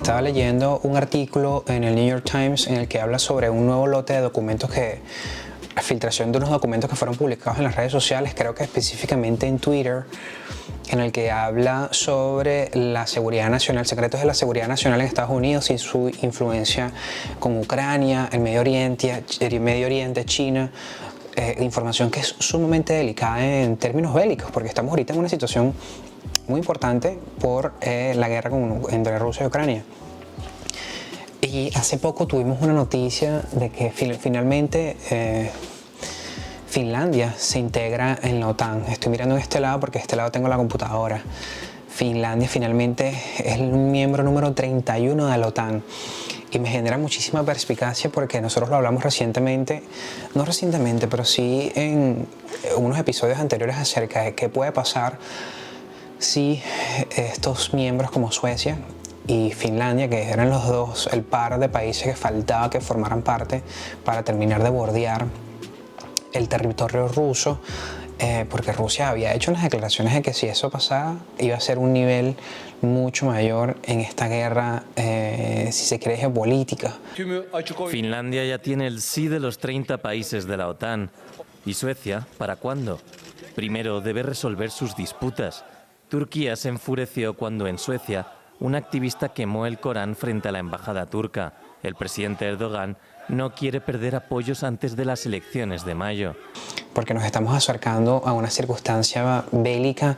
Estaba leyendo un artículo en el New York Times en el que habla sobre un nuevo lote de documentos la filtración de unos documentos que fueron publicados en las redes sociales, creo que específicamente en Twitter, en el que habla sobre la seguridad nacional, secretos de la seguridad nacional en Estados Unidos y su influencia con Ucrania, el Medio Oriente, China. Información que es sumamente delicada en términos bélicos, porque estamos ahorita en una situación muy importante por la guerra entre Rusia y Ucrania. Y hace poco tuvimos una noticia de que finalmente Finlandia se integra en la OTAN. Estoy mirando en este lado porque de este lado tengo la computadora. Finlandia finalmente es el miembro número 31 de la OTAN. Y me genera muchísima perspicacia porque nosotros lo hablamos no recientemente, pero sí en unos episodios anteriores acerca de qué puede pasar si estos miembros como Suecia y Finlandia, que eran los dos, el par de países que faltaba que formaran parte para terminar de bordear el territorio ruso, porque Rusia había hecho unas declaraciones de que si eso pasaba iba a ser un nivel mucho mayor en esta guerra, si se quiere, geopolítica. Finlandia ya tiene el sí de los 30 países de la OTAN. ¿Y Suecia, para cuándo? Primero debe resolver sus disputas. Turquía se enfureció cuando en Suecia un activista quemó el Corán frente a la embajada turca. El presidente Erdogan no quiere perder apoyos antes de las elecciones de mayo. Porque nos estamos acercando a una circunstancia bélica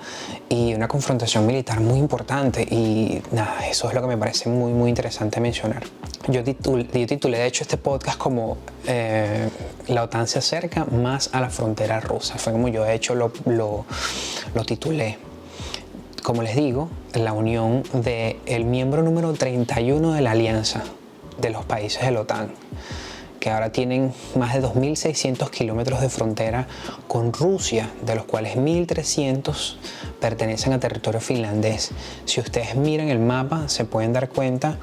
y una confrontación militar muy importante. Y nada, eso es lo que me parece muy interesante mencionar. Yo titulé de hecho este podcast como la OTAN se acerca más a la frontera rusa. Fue como yo de hecho lo titulé. Como les digo, la unión del miembro número 31 de la alianza de los países de la OTAN, que ahora tienen más de 2.600 kilómetros de frontera con Rusia, de los cuales 1.300 pertenecen a territorio finlandés. Si ustedes miran el mapa, se pueden dar cuenta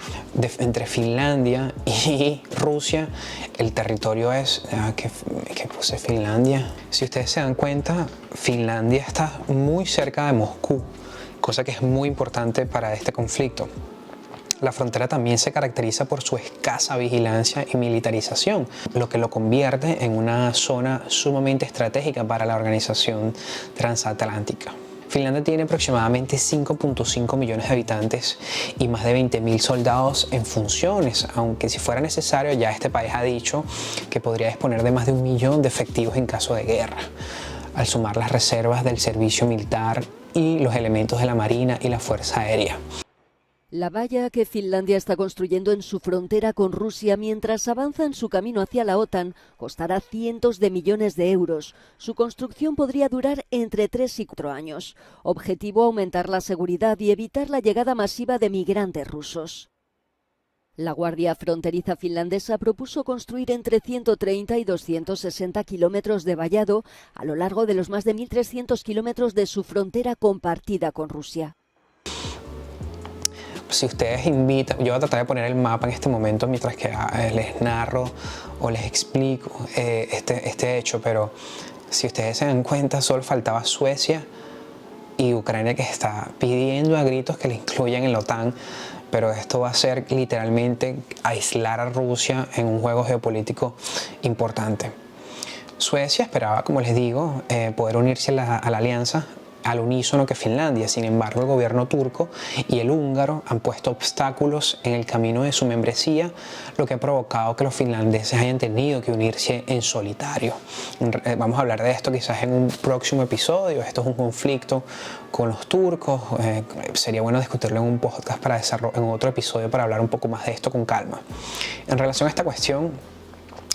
entre Finlandia y Rusia, el territorio es... que puse Finlandia. Si ustedes se dan cuenta, Finlandia está muy cerca de Moscú, cosa que es muy importante para este conflicto. La frontera también se caracteriza por su escasa vigilancia y militarización, lo que lo convierte en una zona sumamente estratégica para la organización transatlántica. Finlandia tiene aproximadamente 5.5 millones de habitantes y más de 20.000 soldados en funciones, aunque si fuera necesario ya este país ha dicho que podría disponer de más de 1 millón de efectivos en caso de guerra, al sumar las reservas del servicio militar y los elementos de la Marina y la Fuerza Aérea. La valla que Finlandia está construyendo en su frontera con Rusia mientras avanza en su camino hacia la OTAN costará cientos de millones de euros. Su construcción podría durar entre 3 y 4 años. Objetivo: aumentar la seguridad y evitar la llegada masiva de migrantes rusos. La Guardia Fronteriza finlandesa propuso construir entre 130 y 260 kilómetros de vallado a lo largo de los más de 1.300 kilómetros de su frontera compartida con Rusia. Si ustedes invitan, yo voy a tratar de poner el mapa en este momento mientras que les narro o les explico este hecho, pero si ustedes se dan cuenta, solo faltaba Suecia y Ucrania, que está pidiendo a gritos que le incluyan en la OTAN, pero esto va a ser literalmente aislar a Rusia en un juego geopolítico importante. Suecia esperaba, como les digo, poder unirse a la alianza al unísono que Finlandia. Sin embargo, el gobierno turco y el húngaro han puesto obstáculos en el camino de su membresía, lo que ha provocado que los finlandeses hayan tenido que unirse en solitario. Vamos a hablar de esto quizás en un próximo episodio. Esto es un conflicto con los turcos. Sería bueno discutirlo en un podcast en otro episodio para hablar un poco más de esto con calma. En relación a esta cuestión,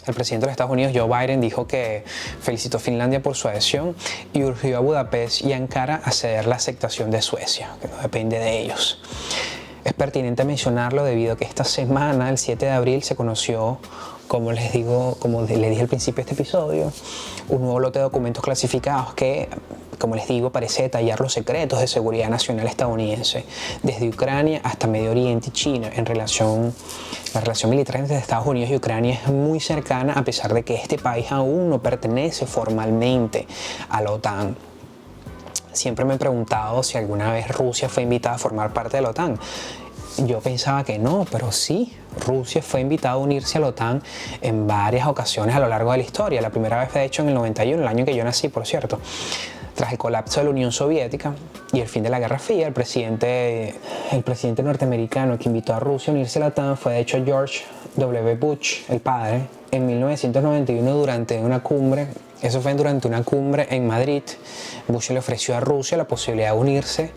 el presidente de los Estados Unidos, Joe Biden, dijo que felicitó a Finlandia por su adhesión y urgió a Budapest y Ankara a ceder la aceptación de Suecia, que no depende de ellos. Es pertinente mencionarlo debido a que esta semana, el 7 de abril, se conoció, como les dije al principio de este episodio, un nuevo lote de documentos clasificados que, como les digo, parece detallar los secretos de seguridad nacional estadounidense, desde Ucrania hasta Medio Oriente y China. La relación militar entre Estados Unidos y Ucrania es muy cercana, a pesar de que este país aún no pertenece formalmente a la OTAN. Siempre me he preguntado si alguna vez Rusia fue invitada a formar parte de la OTAN. yo pensaba que no, pero sí. Rusia fue invitada a unirse a la OTAN en varias ocasiones a lo largo de la historia. La primera vez fue de hecho en el 91, el año que yo nací, por cierto. Tras el colapso de la Unión Soviética y el fin de la Guerra Fría, el presidente norteamericano que invitó a Rusia a unirse a la OTAN fue de hecho George W. Bush, el padre. En 1991, durante una cumbre en Madrid, Bush le ofreció a Rusia la posibilidad de unirse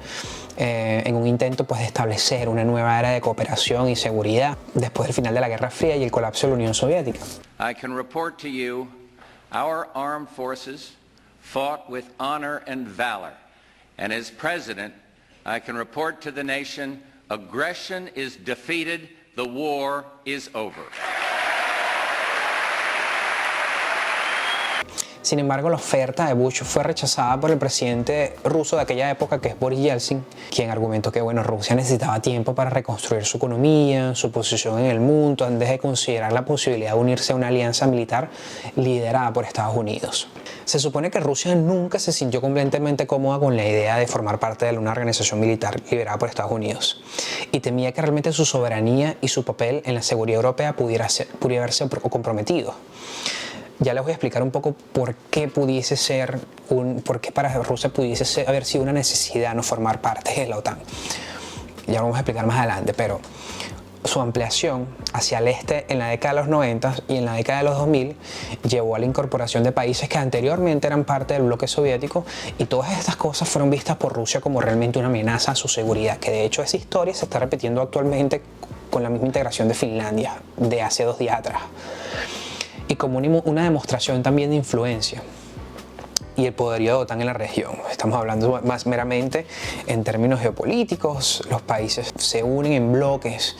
en un intento pues, de establecer una nueva era de cooperación y seguridad después del final de la Guerra Fría y el colapso de la Unión Soviética. I can report to you, our armed forces fought with honor and valor, and as president, I can report to the nation, aggression is defeated, the war is over. Sin embargo, la oferta de Bush fue rechazada por el presidente ruso de aquella época, que es Boris Yeltsin, quien argumentó que Rusia necesitaba tiempo para reconstruir su economía, su posición en el mundo, antes de considerar la posibilidad de unirse a una alianza militar liderada por Estados Unidos. Se supone que Rusia nunca se sintió completamente cómoda con la idea de formar parte de una organización militar liderada por Estados Unidos y temía que realmente su soberanía y su papel en la seguridad europea pudiera verse comprometido. Ya les voy a explicar un poco por qué para Rusia pudiese haber sido una necesidad no formar parte de la OTAN. Ya lo vamos a explicar más adelante, pero su ampliación hacia el este en la década de los 90 y en la década de los 2000 llevó a la incorporación de países que anteriormente eran parte del bloque soviético, y todas estas cosas fueron vistas por Rusia como realmente una amenaza a su seguridad, que de hecho esa historia se está repitiendo actualmente con la misma integración de Finlandia de hace 2 días atrás. Y como una demostración también de influencia y el poderío de OTAN en la región. Estamos hablando más meramente en términos geopolíticos, los países se unen en bloques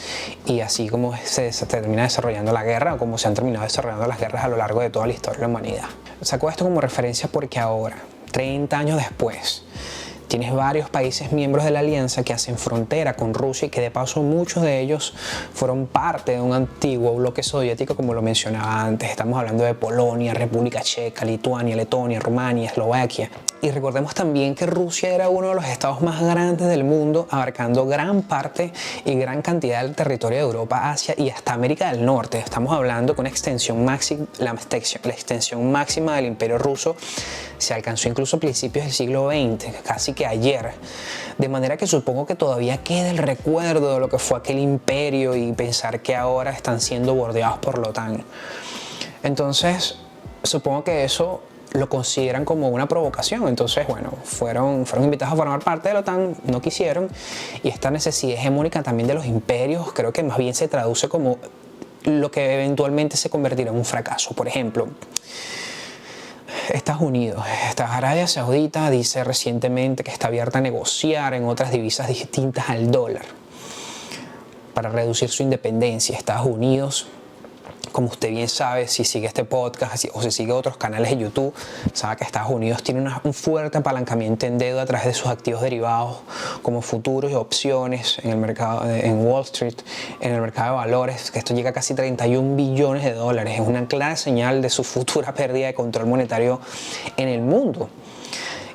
y así como se termina desarrollando la guerra, o como se han terminado desarrollando las guerras a lo largo de toda la historia de la humanidad. Saco esto como referencia porque ahora, 30 años después, tienes varios países miembros de la alianza que hacen frontera con Rusia y que de paso muchos de ellos fueron parte de un antiguo bloque soviético, como lo mencionaba antes. Estamos hablando de Polonia, República Checa, Lituania, Letonia, Rumania, Eslovaquia. Y recordemos también que Rusia era uno de los estados más grandes del mundo, abarcando gran parte y gran cantidad del territorio de Europa, Asia y hasta América del Norte. Estamos hablando que la extensión máxima del Imperio Ruso se alcanzó incluso a principios del siglo XX, casi que ayer. De manera que supongo que todavía queda el recuerdo de lo que fue aquel imperio y pensar que ahora están siendo bordeados por la OTAN. Entonces, supongo que eso lo consideran como una provocación. Entonces, fueron invitados a formar parte de la OTAN, no quisieron, y esta necesidad hegemónica también de los imperios creo que más bien se traduce como lo que eventualmente se convertirá en un fracaso. Por ejemplo, Estados Unidos, Arabia Saudita dice recientemente que está abierta a negociar en otras divisas distintas al dólar para reducir su independencia. Estados Unidos, como usted bien sabe, si sigue este podcast o si sigue otros canales de YouTube, sabe que Estados Unidos tiene un fuerte apalancamiento en deuda a través de sus activos derivados como futuros y opciones en el mercado, en Wall Street, en el mercado de valores, que esto llega a casi 31 billones de dólares. Es una clara señal de su futura pérdida de control monetario en el mundo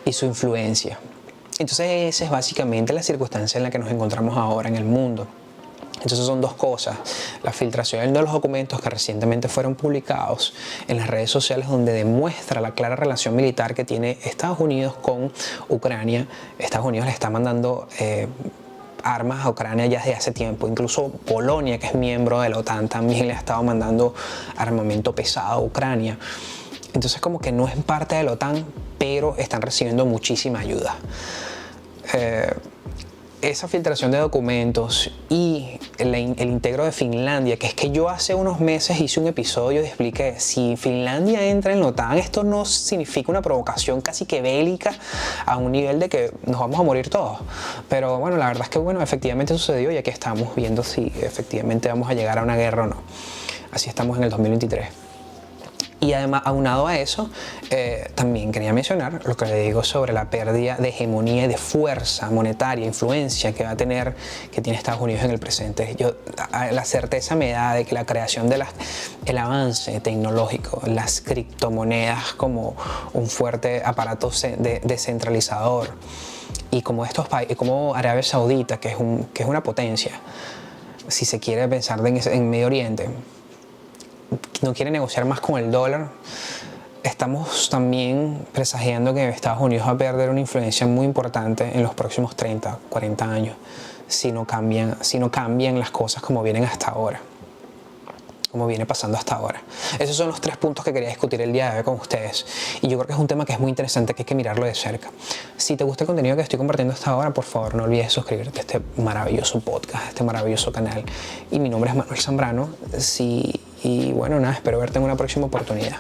y su influencia. Entonces esa es básicamente la circunstancia en la que nos encontramos ahora en el mundo. Entonces son dos cosas: la filtración de los documentos que recientemente fueron publicados en las redes sociales, donde demuestra la clara relación militar que tiene Estados Unidos con Ucrania. Estados Unidos le está mandando armas a Ucrania ya desde hace tiempo. Incluso Polonia, que es miembro de la OTAN, también le ha estado mandando armamento pesado a Ucrania. Entonces como que no es parte de la OTAN, pero están recibiendo muchísima ayuda. Esa filtración de documentos y el integro de Finlandia, que es que yo hace unos meses hice un episodio y expliqué, si Finlandia entra en la OTAN, esto no significa una provocación casi que bélica a un nivel de que nos vamos a morir todos. Pero la verdad es que efectivamente sucedió, y aquí estamos viendo si efectivamente vamos a llegar a una guerra o no. Así estamos en el 2023. Y además, aunado a eso, también quería mencionar lo que le digo sobre la pérdida de hegemonía y de fuerza monetaria, influencia que tiene Estados Unidos en el presente. La certeza me da de que la creación el avance tecnológico, las criptomonedas como un fuerte aparato descentralizador, Y como estos países, como Arabia Saudita, que es una potencia, si se quiere pensar en Medio Oriente, no quiere negociar más con el dólar, estamos también presagiando que Estados Unidos va a perder una influencia muy importante en los próximos 30, 40 años si no cambian las cosas como vienen hasta ahora, como viene pasando hasta ahora. Esos son los 3 puntos que quería discutir el día de hoy con ustedes, y yo creo que es un tema que es muy interesante, que hay que mirarlo de cerca. Si te gusta el contenido que estoy compartiendo hasta ahora, por favor no olvides suscribirte a este maravilloso podcast, a este maravilloso canal. Y mi nombre es Manuel Zambrano, y bueno, nada, espero verte en una próxima oportunidad.